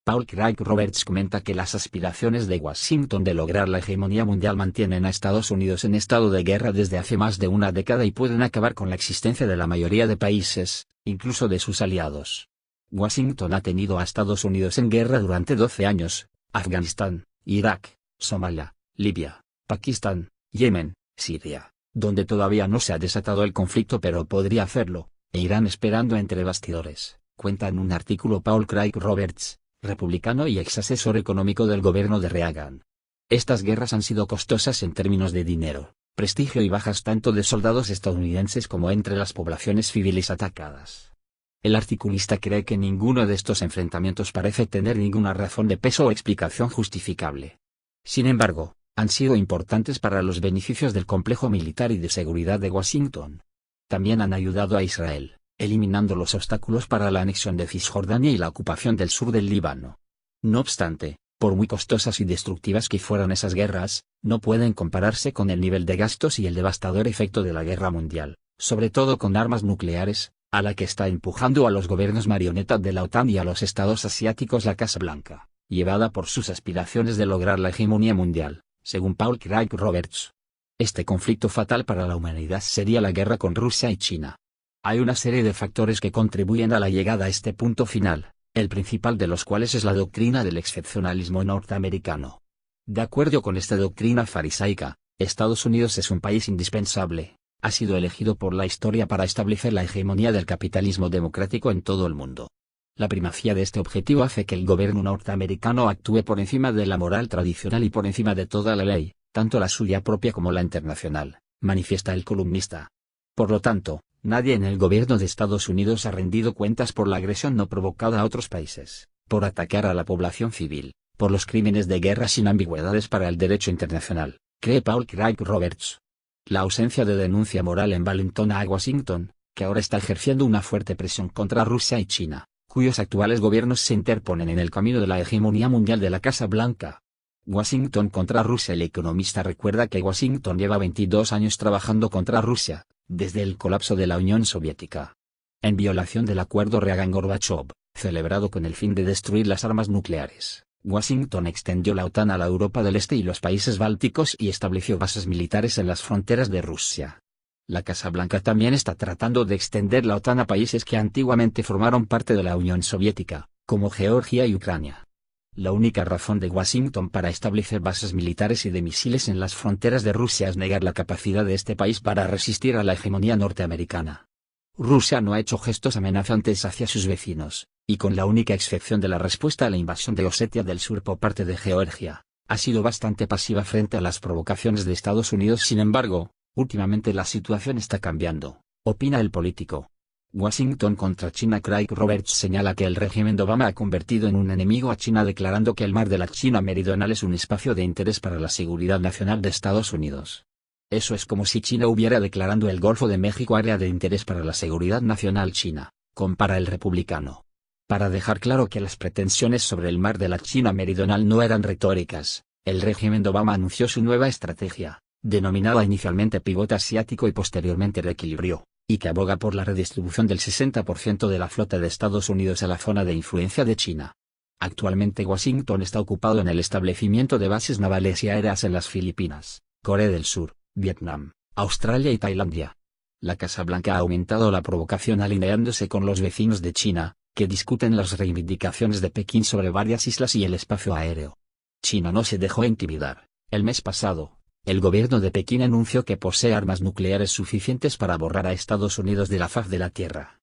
Paul Craig Roberts comenta que las aspiraciones de Washington de lograr la hegemonía mundial mantienen a Estados Unidos en estado de guerra desde hace más de una década y pueden acabar con la existencia de la mayoría de países, incluso de sus aliados. Washington ha tenido a Estados Unidos en guerra durante 12 años, Afganistán, Irak, Somalia, Libia, Pakistán, Yemen, Siria, donde todavía no se ha desatado el conflicto pero podría hacerlo, e Irán esperando entre bastidores, cuenta en un artículo Paul Craig Roberts, republicano y ex asesor económico del gobierno de Reagan. Estas guerras han sido costosas en términos de dinero, prestigio y bajas tanto de soldados estadounidenses como entre las poblaciones civiles atacadas. El articulista cree que ninguno de estos enfrentamientos parece tener ninguna razón de peso o explicación justificable. Sin embargo, han sido importantes para los beneficios del complejo militar y de seguridad de Washington. También han ayudado a Israel, eliminando los obstáculos para la anexión de Cisjordania y la ocupación del sur del Líbano. No obstante, por muy costosas y destructivas que fueran esas guerras, no pueden compararse con el nivel de gastos y el devastador efecto de la guerra mundial, sobre todo con armas nucleares, a la que está empujando a los gobiernos marionetas de la OTAN y a los estados asiáticos la Casa Blanca, llevada por sus aspiraciones de lograr la hegemonía mundial, según Paul Craig Roberts. Este conflicto fatal para la humanidad sería la guerra con Rusia y China. Hay una serie de factores que contribuyen a la llegada a este punto final, el principal de los cuales es la doctrina del excepcionalismo norteamericano. De acuerdo con esta doctrina farisaica, Estados Unidos es un país indispensable. Ha sido elegido por la historia para establecer la hegemonía del capitalismo democrático en todo el mundo. La primacía de este objetivo hace que el gobierno norteamericano actúe por encima de la moral tradicional y por encima de toda la ley, tanto la suya propia como la internacional, manifiesta el columnista. Por lo tanto, nadie en el gobierno de Estados Unidos ha rendido cuentas por la agresión no provocada a otros países, por atacar a la población civil, por los crímenes de guerra sin ambigüedades para el derecho internacional, cree Paul Craig Roberts. La ausencia de denuncia moral envalentona a Washington, que ahora está ejerciendo una fuerte presión contra Rusia y China, cuyos actuales gobiernos se interponen en el camino de la hegemonía mundial de la Casa Blanca. Washington contra Rusia. El economista recuerda que Washington lleva 22 años trabajando contra Rusia, desde el colapso de la Unión Soviética. En violación del acuerdo Reagan-Gorbachev, celebrado con el fin de destruir las armas nucleares, Washington extendió la OTAN a la Europa del Este y los países bálticos y estableció bases militares en las fronteras de Rusia. La Casa Blanca también está tratando de extender la OTAN a países que antiguamente formaron parte de la Unión Soviética, como Georgia y Ucrania. La única razón de Washington para establecer bases militares y de misiles en las fronteras de Rusia es negar la capacidad de este país para resistir a la hegemonía norteamericana. Rusia no ha hecho gestos amenazantes hacia sus vecinos, y con la única excepción de la respuesta a la invasión de Osetia del Sur por parte de Georgia, ha sido bastante pasiva frente a las provocaciones de Estados Unidos. Sin embargo, últimamente la situación está cambiando, opina el político. Washington contra China. Craig Roberts señala que el régimen de Obama ha convertido en un enemigo a China, declarando que el mar de la China Meridional es un espacio de interés para la seguridad nacional de Estados Unidos. Eso es como si China hubiera declarado el Golfo de México área de interés para la seguridad nacional china, compara el republicano. Para dejar claro que las pretensiones sobre el mar de la China Meridional no eran retóricas, el régimen de Obama anunció su nueva estrategia, denominada inicialmente Pivote Asiático y posteriormente Reequilibrio, y que aboga por la redistribución del 60% de la flota de Estados Unidos a la zona de influencia de China. Actualmente Washington está ocupado en el establecimiento de bases navales y aéreas en las Filipinas, Corea del Sur, Vietnam, Australia y Tailandia. La Casa Blanca ha aumentado la provocación alineándose con los vecinos de China, que discuten las reivindicaciones de Pekín sobre varias islas y el espacio aéreo. China no se dejó intimidar. El mes pasado, el gobierno de Pekín anunció que posee armas nucleares suficientes para borrar a Estados Unidos de la faz de la Tierra.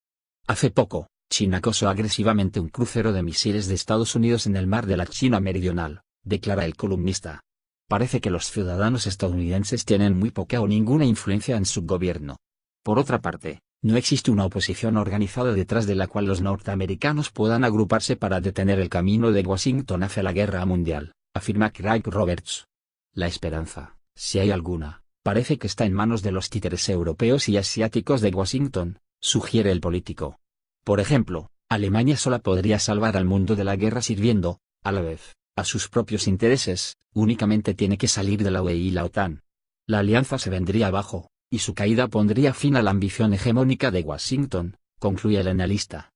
Hace poco, China acosó agresivamente un crucero de misiles de Estados Unidos en el mar de la China Meridional, declara el columnista. Parece que los ciudadanos estadounidenses tienen muy poca o ninguna influencia en su gobierno. Por otra parte, no existe una oposición organizada detrás de la cual los norteamericanos puedan agruparse para detener el camino de Washington hacia la guerra mundial, afirma Craig Roberts. La esperanza, si hay alguna, parece que está en manos de los títeres europeos y asiáticos de Washington, sugiere el político. Por ejemplo, Alemania sola podría salvar al mundo de la guerra sirviendo, a la vez, a sus propios intereses. Únicamente tiene que salir de la UE y la OTAN. La alianza se vendría abajo, y su caída pondría fin a la ambición hegemónica de Washington, concluye el analista.